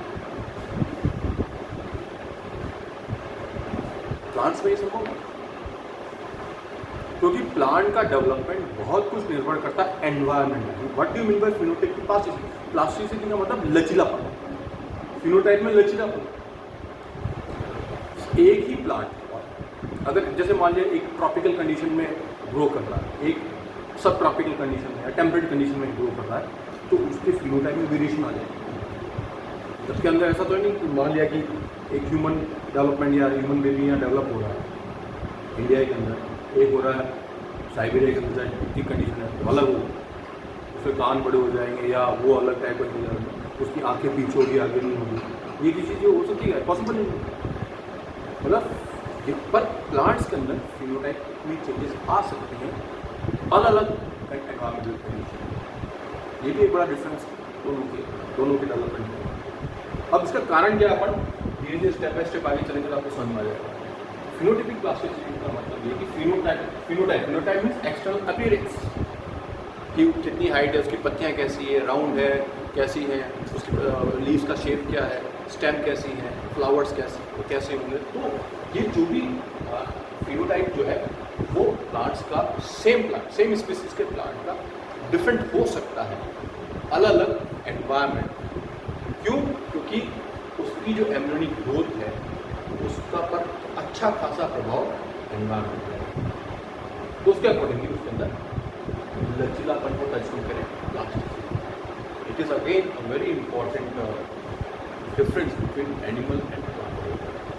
प्लांट्स में ये संभव है क्योंकि प्लांट का डेवलपमेंट बहुत कुछ निर्भर करता है एनवायरनमेंट में। What do you mean by phenotypic plasticity? Plasticity का मतलब लचीलापन। फिनोटाइप में लचीलापन। एक ही प्लांट अगर जैसे मान लिया एक ट्रॉपिकल कंडीशन में ग्रो कर रहा है, एक सब ट्रॉपिकल कंडीशन में या टेम्परेट कंडीशन में ग्रो कर रहा है, तो उसके फिनोटाइप में वेरिएशन आ जाएगी। उसके अंदर ऐसा तो नहीं कि मान लिया कि एक ह्यूमन डेवलपमेंट या ह्यूमन बेबी यहाँ डेवलप हो रहा है इंडिया के अंदर, एक हो रहा है साइबेरिया के अंदर, इतनी कंडीशन है तो अलग हो, उसके कान बड़े हो जाएंगे या वो अलग टाइप का हो जाएगा, उसकी आंखें पीछे होगी आगे नहीं होगी, ये की चीज़ें हो सकती है, पॉसिबल नहीं है। मतलब पर प्लांट्स के अंदर फिनोटाइप में चेंजेस आ सकते हैं अलग अलग एनवायरमेंटल कंडीशन। ये भी एक बड़ा डिफरेंस दोनों के डेवलपमेंट में। अब इसका कारण क्या अपन धीरे धीरे स्टेप बाय स्टेप आगे चलेंगे तो आपको समझ में आ जाएगा। फिनोटाइपिक प्लास्टिसिटी का मतलब ये कि फिनोटाइप मीन्स एक्सटर्नल अपीयरेंस, कि कितनी हाइट है, उसकी पत्तियाँ कैसी है, राउंड है, कैसी है, उसकी लीव्स का शेप क्या है, स्टेम कैसी है, फ्लावर्स कैसे होंगे। तो ये जो भी फिनोटाइप जो है वो प्लांट्स का सेम स्पीसीज के प्लांट का डिफरेंट हो सकता है अलग अलग एनवायरनमेंट। क्यों? क्योंकि उसकी जो एम्ब्रियोनिक ग्रोथ है उसका पर अच्छा खासा प्रभाव एनवायरनमेंट है, तो उसके अकॉर्डिंगली उसके अंदर लचीलापन को टच नहीं करें plasticity. It is again a very important difference between animal and plant,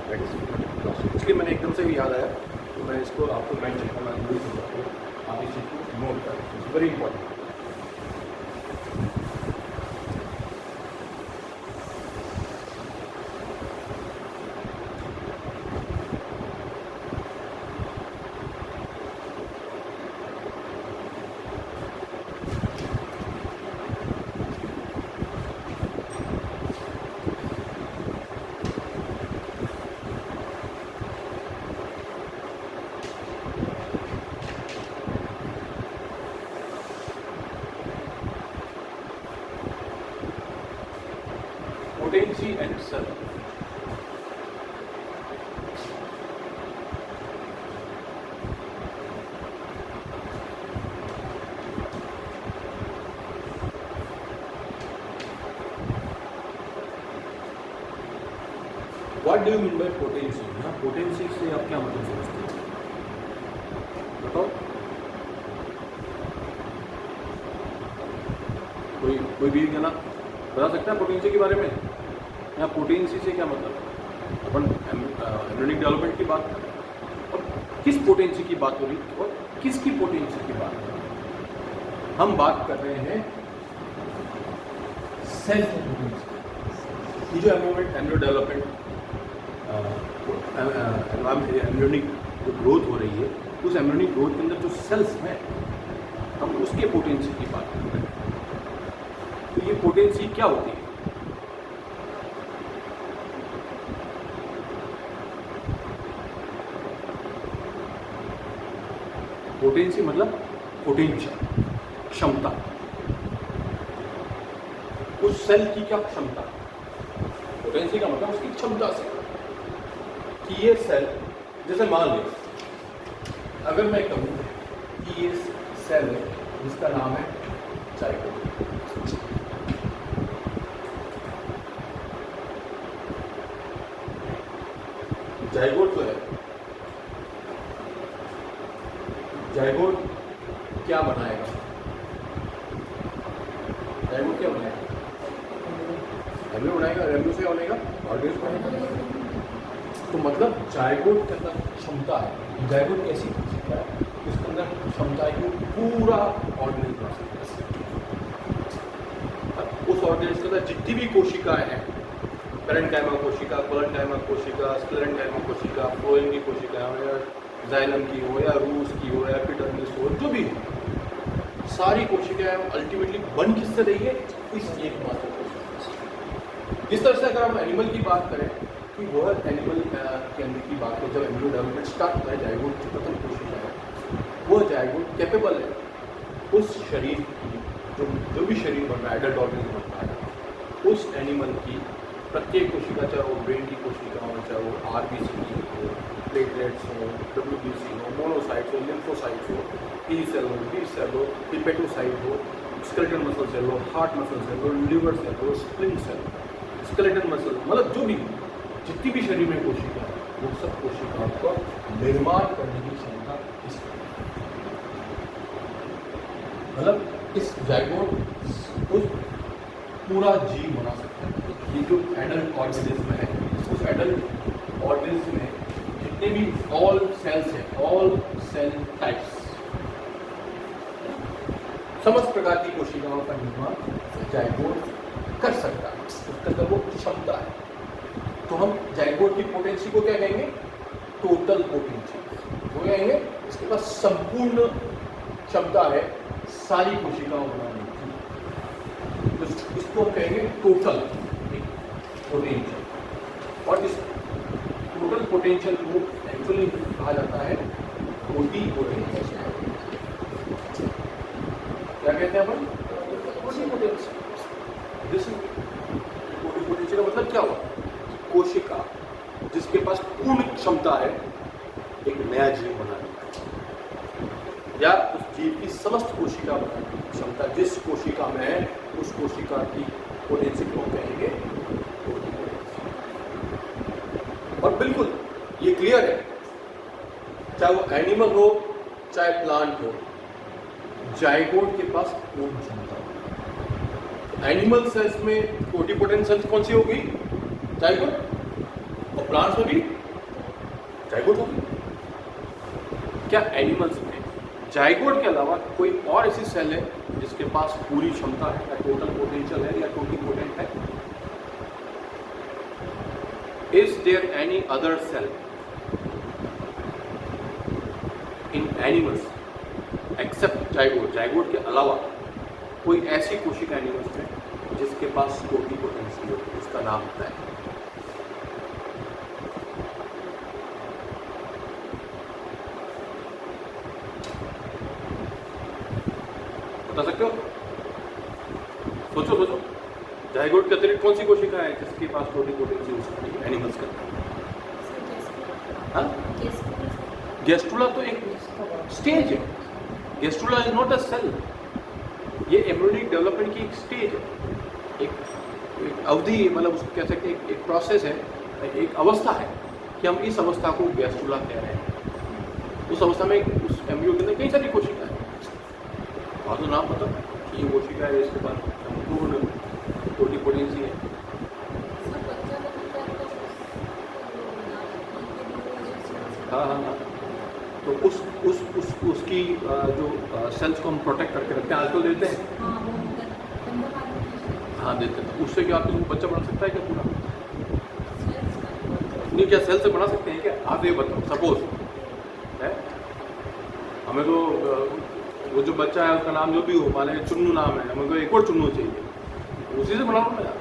that is plastic. इसलिए मैंने एकदम से भी याद आया तो मैं इसको आपको मैं आप इस चीज़ को नोट करें, it's very important. potency and cell. What do you mean by potency? यहाँ potency से आप क्या मतलब समझते हैं? बताओ। कोई भी कहना बता सकता है पोटेंसी के बारे में? यहाँ पोटेंसी से क्या मतलब है? अपन एम्ब्रियोनिक डेवलपमेंट की बात कर रहे हैं और किस पोटेंसी की बात हो रही है और किसकी पोटेंसी की बात कर रहे हैं? हम बात कर रहे हैं सेल पोटेंसी। ये जो एम्ब्रियो डेवलपमेंट एम्ब्रियोनिक जो ग्रोथ हो रही है, उस एम्ब्रियोनिक ग्रोथ के अंदर जो सेल्स हैं, हम उसके पोटेंसी की बात कर रहे हैं। तो ये पोटेंसी क्या होती है? पोटेंसी मतलब पोटेंशियल, क्षमता। उस सेल की क्या क्षमता? पोटेंसी का मतलब उसकी क्षमता से कि ये सेल, जैसे मान लें अगर मैं कहूँ कि ये सेल है जिसका नाम है जाइगोट। जाइगोट जो है, जाइगोट क्या बनाएगा? जाइगोट क्या बनाएगा? एम्ब्रियो बनाएगा। एम्ब्रियो से क्या बनेगा? ऑर्गेनिज्म बनेगा। तो मतलब जाइगोट के अंदर क्षमता है। जाइगोट कैसी क्षमता है? इसके अंदर क्षमता है कि पूरा ऑर्गेनिज्म बना सकता है। उस ऑर्गेनिज्म के अंदर जितनी भी कोशिकाएं हैं, पेरेन्काइमा कोशिका, कोलेन्काइमा कोशिका, स्क्लेरेन्काइमा कोशिका, फ्लोएम की कोशिका हो या जाइलम की हो या रूस की हो या एपिडर्मिस हो, जो भी हो, सारी कोशिकाएं अल्टीमेटली बन किससे रही है? इस एकमात्र कोशिका से। इस तरह से अगर हम एनिमल की बात करें कि वह एनिमल के अंदर की बात करें, जब एम्ब्रियो डेवलपमेंट स्टार्ट होता है, जाइगोट की प्रथम कोशिका है, वो जाइगोट कैपेबल है उस शरीर की, जो भी शरीर बन रहा है, एडल्ट ऑर्गेनिज्म बन रहा है, उस एनिमल की प्रत्येक कोशिका, चाहे वो ब्रेन की कोशिका हो, चाहे वो आरबीसी की हो, प्लेटलेट्स हो, डब्ल्यूबीसी हो, मोनोसाइट्स हो, लिम्फोसाइट्स हो, टी सेल हो, बी सेल हो, हिपेटोसाइट हो, स्केलेटल मसल सेल हो, हार्ट मसल सेल हो, लिवर सेल हो, स्प्लिन सेल, स्केलेटल मसल, मतलब जो भी जितनी भी शरीर में कोशिका है, वो सब कोशिकाओं का निर्माण करने की क्षमता इसकी, मतलब इस जाइगोट उस पूरा जीव बना सकता है। ये जो एडल्ट ऑर्गेनिज्म है, उस एडल्ट ऑर्गेनिज्म में जितने भी ऑल सेल्स हैं, ऑल सेल टाइप्स, समस्त प्रकार की कोशिकाओं का निर्माण जाइगोट कर सकता है। उसके अंदर वो क्षमता है। तो हम जाइगोट की पोटेंसी को क्या कहेंगे? Total potency. वो कहेंगे इसके पास संपूर्ण क्षमता है सारी कोशिकाओं बनाने की। तो इसको हम कहेंगे टोटल पोटेंशियल। और इस टोटल पोटेंशियल को एक्चुअली कहा जाता है टोटी पोटेंशियल। क्या कहते हैं अपन? टोटी पोटेंशियल। टोटी पोटेंशियल का मतलब क्या हुआ? कोशिका जिसके पास पूर्ण क्षमता है एक नया जीव बनाने की, या उस जीव की समस्त कोशिका बनाने की क्षमता जिस कोशिका में है, उस कोशिका की पोटेंसी को कहेंगे। और बिल्कुल ये क्लियर है, चाहे वो एनिमल हो चाहे प्लांट हो, जाइगोट के पास पूर्ण क्षमता हो। एनिमल सेल्स में टोटीपोटेंट सेल्स कौन सी होगी? जाइगोट। और प्लांट्स में भी जाइगोट होगी। क्या एनिमल्स में जाइगोट के अलावा कोई और ऐसी सेल है जिसके पास पूरी क्षमता है, या टोटल पोटेंशियल है, या टोटीपोटेंट है? Is there any other cell in animals except zygote? Zygote के अलावा कोई ऐसी कोशिका एनिमल्स में जिसके पास टोटीपोटेंसी हो, उसका नाम होता है? बता सकते हो? सोचो सोचो। जाइगोट के अतिरिक्त कौन सी कोशिका है जिसके पास टोटिपोटेंसी हो सकती है एनिमल्स का? हाँ, गेस्ट्रुला तो एक स्टेज है। गेस्ट्रुला इज नॉट अ सेल, ये एम्ब्रियोनिक डेवलपमेंट की एक स्टेज है, एक अवधि, मतलब उसको कह सकते हैं एक प्रोसेस है, एक अवस्था है कि हम इस अवस्था को गेस्ट्रुला कह रहे हैं। उस अवस्था में उस एम्ब्रियो के अंदर कई सारी कोशिका है, और तो नाम पता कि ये कोशिका है, इसके बाद संपूर्ण टोटिपोटेंसी है। हाँ हाँ हाँ, तो उसकी जो सेल्स को हम प्रोटेक्ट करके रखते हैं, आजकल देते हैं। हाँ देते हैं, तो उससे क्या आपको बच्चा बना सकता है क्या पूरा? नहीं, क्या सेल से बना सकते हैं क्या? आप ये बताओ, सपोज है हमें तो वो जो बच्चा है उसका नाम जो भी हो, मान लीजिए चुन्नू नाम है, हमें को एक और चुन्नू चाहिए, उसी से बना लो ना यार।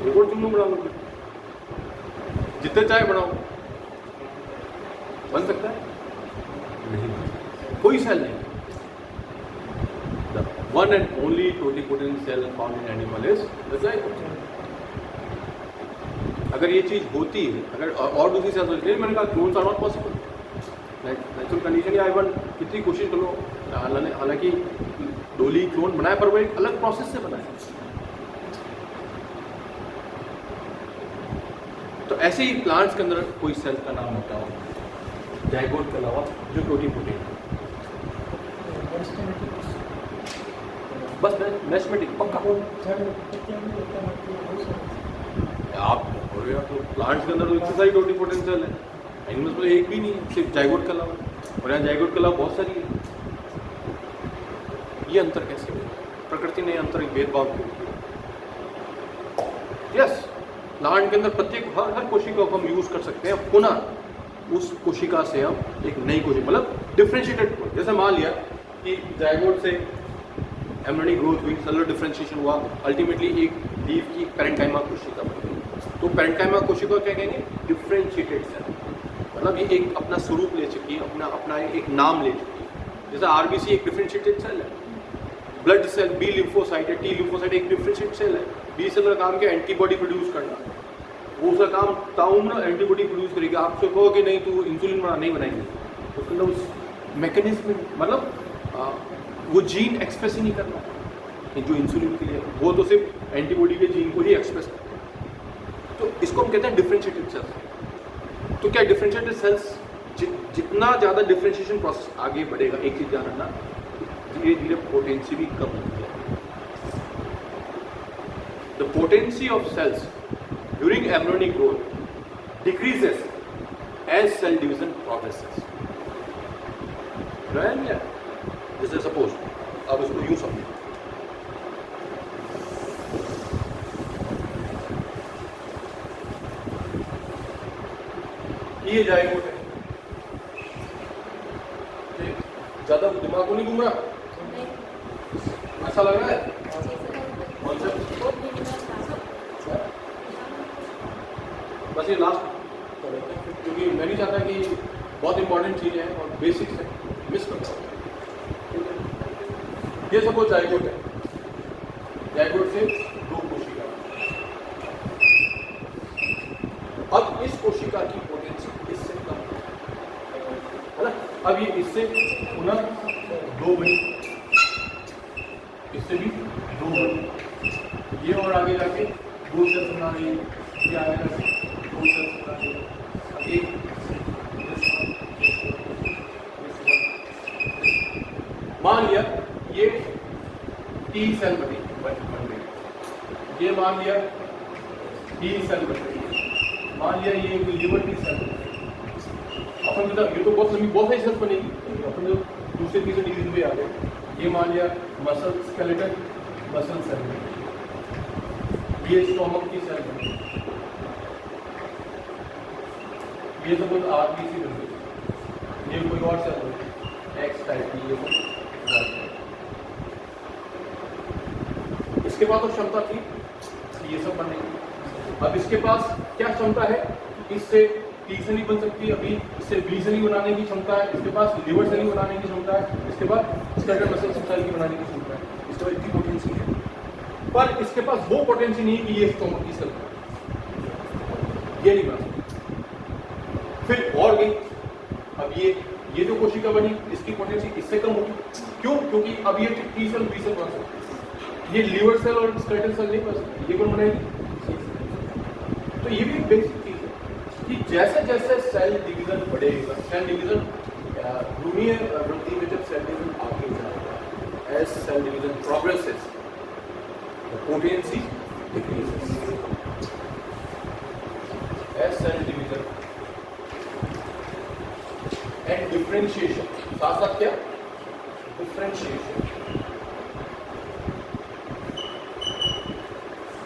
एक और चुन्नू बना लो, जितने चाहे बनाओ, बन सकता है? नहीं, कोई सेल नहीं। The one and only totipotent cell found in animal is the zygote. अगर ये चीज होती है, अगर और दूसरी सेल्स होती है, मैंने कहा clones are not possible. Natural condition या इवन कितनी कोशिश करो, हालांकि डोली क्लोन बनाया पर वो एक अलग प्रोसेस से बनाया। तो ऐसे ही प्लांट्स के अंदर कोई सेल का नाम होता हो जाइगोट के अलावा जो टोटिपोटेंट, बस मेस्मेटिक पक्का। आप बोल रहे हो तो प्लांट्स के अंदर तो इतनी सारी टोटिपोटेंट सेल है, एनिमल्स में एक भी नहीं है सिर्फ जाइगोट के अलावा, और यहाँ जाइगोट के अलावा बहुत सारी है। ये अंतर कैसे है? प्रकृति ने अंतर एक भेदभाव किया। यस, प्लांट के अंदर प्रत्येक हर कोशिका को हम यूज कर सकते हैं, पुनः उस कोशिका से हम एक नई कोशिका, मतलब डिफरेंशिएटेड, जैसे मान लिया कि जाइगोट से एम्ब्रियोनिक ग्रोथ हुई, सेलुलर डिफरेंशिएशन हुआ, अल्टीमेटली एक लीफ की पैरेन्काइमा कोशिका बन गई। तो पैरेन्काइमा कोशिका क्या कहेंगे? डिफरेंशिएटेड सेल, मतलब ये एक अपना स्वरूप ले चुकी है, अपना एक नाम ले चुकी है। जैसे आरबीसी एक डिफरेंशिएटेड सेल है, ब्लड सेल, बी लिम्फोसाइट है, टी लिम्फोसाइट एक डिफरेंशिएटेड सेल है। बी सेल का काम क्या? एंटीबॉडी प्रोड्यूस करना, वो उसका काम ताउम्र एंटीबॉडी प्रोड्यूस करेगी। आपसे कहो कि नहीं तू इंसुलिन बना, नहीं बनाएंगे, उसके अंदर उस मैकेनिज्म, मतलब वो जीन एक्सप्रेस ही नहीं करना जो इंसुलिन के लिए, वो तो सिर्फ एंटीबॉडी के जीन को ही एक्सप्रेस करता है। तो इसको हम कहते हैं डिफरेंशिएटेड सेल्स। तो क्या डिफरेंशिएटेड सेल्स जितना ज़्यादा डिफरेंशिएशन प्रोसेस आगे बढ़ेगा, एक चीज़ ध्यान रखना, धीरे धीरे पोटेंसी भी कम होती है। The potency of cells during embryonic growth decreases as cell division progresses. जैसे सपोज आप इसको यूं समझो, ये जाइगोट है, ज्यादा दिमाग को नहीं घूम रहा, अच्छा लग रहा है कॉन्सेप्ट? बस ये लास्ट क्योंकि मैं नहीं चाहता कि बहुत इंपॉर्टेंट चीज़ें हैं और बेसिक्स है मिस कर सकते। ये सपोज जाइगोट है, जाइगोट से दो कोशिका, अब इस कोशिका की पोटेंसी इससे कम है ना, अब ये इससे पुनः दो बनी, इससे भी दो बनी, ये और आगे जाके दो सेल्स बना रही है, ये आगे जाके दो सेल्स बना रही है, एक मान लिया ये टी सेल बन गई, ये मान लिया टी सेल बन गई, मान लिया ये लिवर टी सेल, अपन ये तो बहुत सारी सेल्स बनेगी, अपन जो दूसरे तीसरे डिवीजन पे आ गए, ये मान लिया मसल स्केलेटन मसल सेल, ये स्टोमक की सेल बन गई, ये सपोज आरबीसी बन गई, ये कोई और सेल बन गई एक्स टाइप की, ये इसके पास तो क्षमता थी ये सब बनने की। अब इसके पास क्या क्षमता है? इससे टी से नहीं बन सकती, अभी इससे बी सेल बनाने की क्षमता है, इसके पास लिवर सेल बनाने की क्षमता है, इसके बाद स्केलेटल मसल सेल की बनाने की क्षमता है, इसके बाद इतनी पोटेंसी है। पर इसके पास वो पोटेंसी नहीं है कि ये स्टोमक की सेल ये नहीं बना सकता। फिर और गई, अब ये जो कोशिका बनी इसकी पोटेंसी इससे कम होगी। क्यों? क्योंकि अब ये टी सेल बी सेल बना सकती है, ये लिवर सेल और स्केलेटल सेल नहीं बना सकती, ये कौन बनाएगी? तो ये भी बेसिक चीज है कि जैसे जैसे सेल डिवीजन बढ़ेगा, सेल डिवीजन भ्रूणीय वृद्धि में जब सेल डिवीजन आगे जाएगा, as cell division progresses the potency decreases, as cell division and differentiation, साथ साथ क्या? Differentiation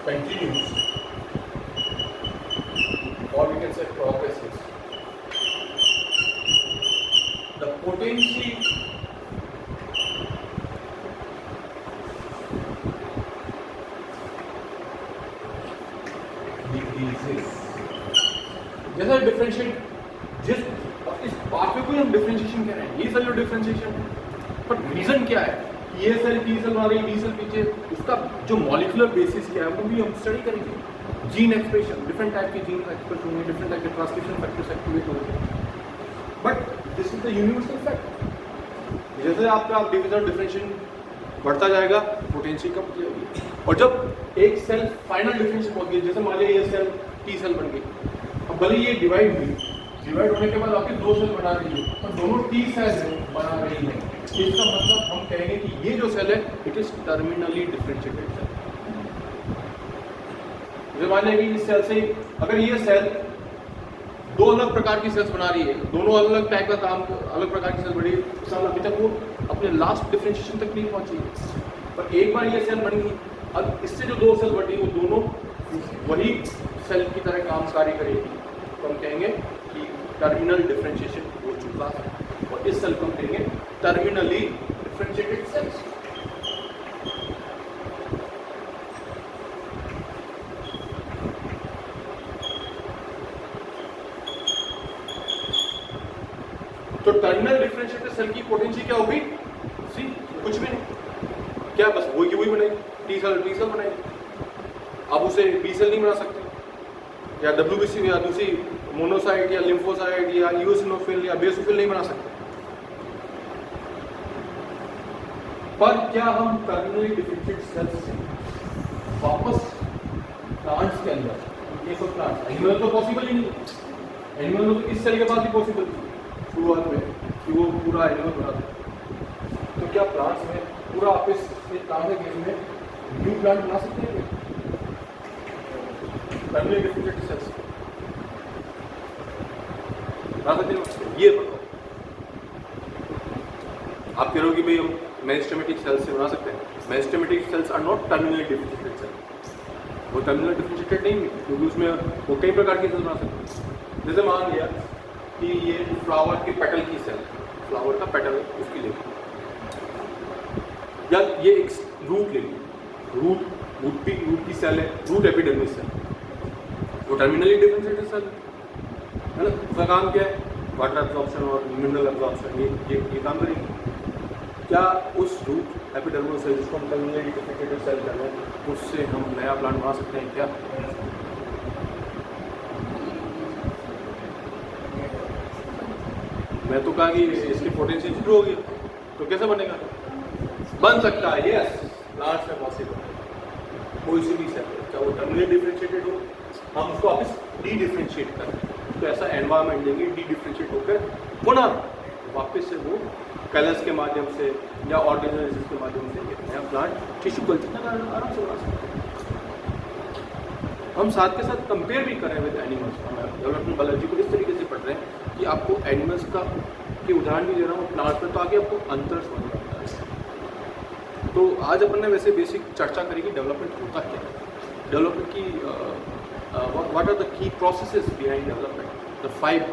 continues, or we can say progresses, the potency decreases. जैसा डिफरेंशिएट जिस इस पाथवे को हम डिफरेंशिएशन कह रहे हैं, ये सेल डिफरेंशिएशन है, पर रीजन क्या है? ये सेल टी सेल बना रही, बी सेल पीछे, उसका जो मॉलिक्यूलर बेसिस क्या है वो भी हम स्टडी करेंगे। जीन एक्सप्रेशन, डिफरेंट टाइप के जीन एक्सप्रेस होंगे, डिफरेंट टाइप के ट्रांसक्रिप्शन फैक्टर्स एक्टिवेट होंगे, but this is the universal fact. जैसे आपका डिविजन डिफरेंशिएशन बढ़ता जाएगा, पोटेंशियल कम हो जाएगी, और जब एक सेल फाइनल डिफरेंशिएशन पहुंच गई, जैसे मान लिया ये सेल टी सेल बन गई, अब भले ये डिवाइड हुई, डिवाइड होने के बाद आपके दो सेल बना रही है, और दोनों टी सेल बना रही है, इसका मतलब हम कहेंगे कि ये जो सेल है it is terminally differentiated cell. जैसे मान लिया कि इस सेल से, अगर ये सेल दो अलग प्रकार की सेल्स बना रही है, दोनों अलग अलग टाइप का काम, अलग प्रकार की सेल बड़ी है, अभी तक वो अपने लास्ट डिफरेंशिएशन तक नहीं पहुंची है, पर एक बार ये सेल बन गई, अब इससे जो दो सेल बनी वो दोनों वही सेल की तरह काम कार्य करेगी, तो हम कहेंगे कि टर्मिनल डिफरेंशिएशन हो चुका है, और इस सेल को हम कहेंगे टर्मिनली डिफरेंशिएटेड सेल्स। तो टर्मिनल डिफरेंशिएटेड सेल की पोटेंशियल क्या होगी? सी कुछ भी नहीं, क्या बस वही की वही बनाएगी, टी सेल बनाएगी, अब उसे बी सेल नहीं बना सकते, या WBC या दूसरी मोनोसाइट या लिम्फोसाइट या ईओसिनोफिल या बेसोफिल नहीं बना सकते। पर क्या हम टर्मिनली डिफरेंशिएटेड सेल्स से वापस प्लांट्स के अंदर, ये सब प्लांट्स, एनिमल तो पॉसिबल ही नहीं, एनिमल में तो इस सेल के बाद ही पॉसिबल थी शुरुआत में कि वो पूरा एनिमल बना था, तो क्या प्लांट्स में पूरा आप इस प्लांट के केस में न्यू प्लांट बना सकते हैं? टर्मिनली डिफरेंशिएटेड सेल्स बना सकते हैं? ये बताओ, आप कह रहे हो कि भाई हम मेरिस्टेमेटिक सेल्स से बना सकते हैं। Meristematic cells are not terminally differentiated cells, वो टर्मिनली डिफरेंशिएटेड नहीं है, क्योंकि उसमें वो कई प्रकार की सेल्स बना सकते हैं। जैसे मान लिया कि ये फ्लावर के पेटल की सेल, फ्लावर का पेटल उसकी ले, या ये एक रूट ले ली, रूट की सेल है, रूट एपिडर्मिस सेल, वो टर्मिनली डिफरेंशिएटेड सेल है ना, उसका काम क्या है? वाटर एब्जॉर्प्शन और मिनरल एब्जॉर्प्शन, ये काम करेंगे। क्या उस रूट एपिडर्मिस सेल जिसको हम टर्मिनली डिफरेंशिएटेड सेल कर रहे हैं, उससे हम नया प्लांट बना सकते हैं क्या? मैं तो कहा कि इसकी पोटेंशियल जीरो होगी, तो कैसे बनेगा? बन सकता है, यस, प्लांट्स में पॉसिबल है, कोई सी भी सेल, चाहे वो टर्मिनली डिफरेंशिएटेड हो, हम उसको वापस डी डिफरेंशिएट करें, तो ऐसा एनवायरमेंट देंगे, डी डिफरेंशिएट होकर पुनः वापस से वो कलर्स के माध्यम से या ऑर्गेनाइजेशन के माध्यम से नया प्लांट टिश्यू कल्चर का आराम से बना सकते हैं। हम साथ के साथ कंपेयर भी करें विद एनिमल्स, डेवलपमेंट बायोलॉजी को इस तरीके से पढ़ रहे हैं कि आपको एनिमल्स का के उदाहरण भी दे रहा हूँ, प्लांट्स में, तो आगे आपको अंतर समझ में आता है। तो आज अपन ने वैसे बेसिक चर्चा करी कि डेवलपमेंट होता क्या है, डेवलपमेंट की what are the key processes behind development, the 5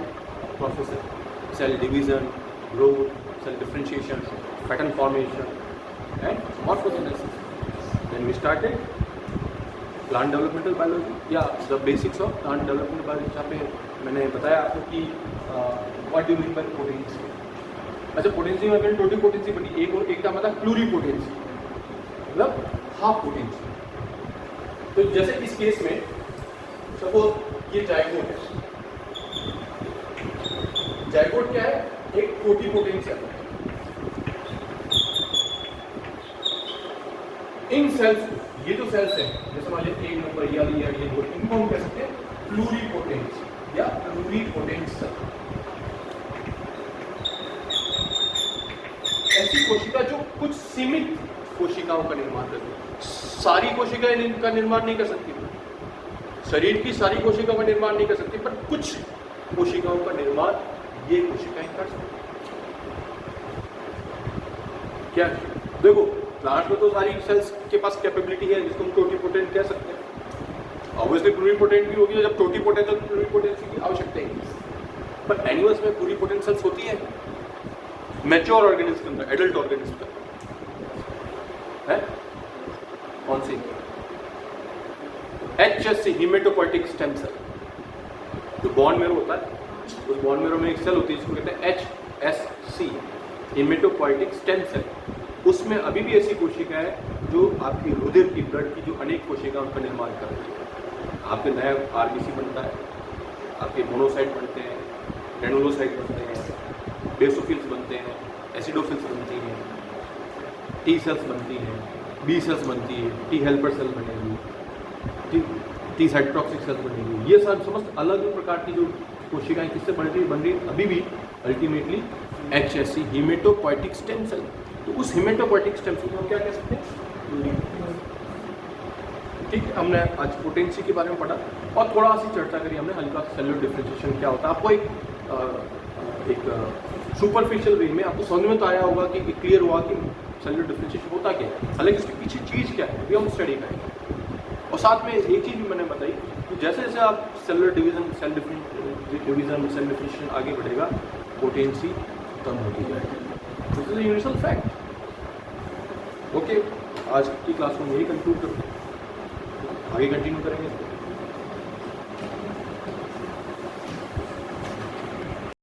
processes, cell division, growth, cell differentiation, pattern formation and morphogenesis. Then we started plant developmental biology, the basics of plant developmental biology, जहाँ पे मैंने बताया आपको कि what do mean by potency? अच्छा, potency में अगर total potency बनी, एक और एक का मतलब प्लूरीपोटेंसी, मतलब हाफ पोटेंसी। तो जैसे इस केस में सपोज ये जाइगोट है। जाइगोट क्या है? एक टोटिपोटेंशियल। इन सेल्स, ये जो सेल्स है, जैसे मान लीजिए एक नंबर या ये दो, इनको हम कह सकते हैं प्लूरीपोटेंट या प्लूरीपोटेंट सेल। ऐसी कोशिका जो कुछ सीमित कोशिकाओं का निर्माण करती है, सारी कोशिकाएं का निर्माण नहीं कर सकती, शरीर की सारी कोशिकाओं का निर्माण नहीं कर सकती, पर कुछ कोशिकाओं का निर्माण ये कोशिकाएं कर सकती हैं। क्या देखो, प्लांट में तो सारी सेल्स के पास कैपेबिलिटी है, जिसको हम टोटिपोटेंट कह सकते हैं। ऑब्वियसली प्लूरीपोटेंट भी होगी, जब टोटिपोटेंट तो प्लूरीपोटेंसी की आवश्यकता है। पर एनिमल्स में प्लूरीपोटेंट सेल्स होती है मैच्योर ऑर्गेनिज्म के अंदर, एडल्ट ऑर्गेनिज्म के अंदर है। कौन सी? HSC, hematopoietic stem cell. जो बोन मैरो होता है, उस बोन मैरो में एक सेल होती है जिसको कहते हैं HSC, हीमेटोपोइटिक स्टेम सेल। उसमें अभी भी ऐसी कोशिका है जो आपकी रुधिर की, ब्लड की जो अनेक कोशिकाओं का निर्माण कर रही है। आपके नया RBC बनता है, आपके मोनोसाइट बनते हैं, ग्रेनुलोसाइट बनते हैं, बेसोफिल्स बनते हैं, एसिडोफिल्स बनती हैं, T सेल्स बनती हैं, B सेल्स बनती है, T हेल्पर सेल बनेगी, T साइटोटॉक्सिक सेल्स बनेगी। ये सब समस्त अलग अलग प्रकार की जो कोशिकाएं किससे बन रही अभी भी ultimately HSC, hematopoietic stem cell. तो उस हीमेटोपोइटिक स्टेम सेल को हम क्या कह सकते हैं? ठीक है, हमने आज पोटेंसी के बारे में पढ़ा और थोड़ा सी चर्चा करी हमने, हल्का सेलुलर डिफरेंशिएशन क्या होता है। आपको एक सुपरफिशियल वे में आपको समझ में तो आया होगा कि क्लियर हुआ कि सेलुलर डिफरेंशिएशन होता क्या है, हालांकि इसके पीछे चीज़ क्या है ये हम स्टडी करेंगे। और साथ में एक चीज़ भी मैंने बताई कि जैसे जैसे आप सेलुलर डिवीजन, सेल डिफरेंशिएशन आगे बढ़ेगा, पोटेंसी कम होती जाएगी। This is universal fact. Okay, आज की क्लास में यही कंक्लूड करते हैं, आगे कंटिन्यू करेंगे।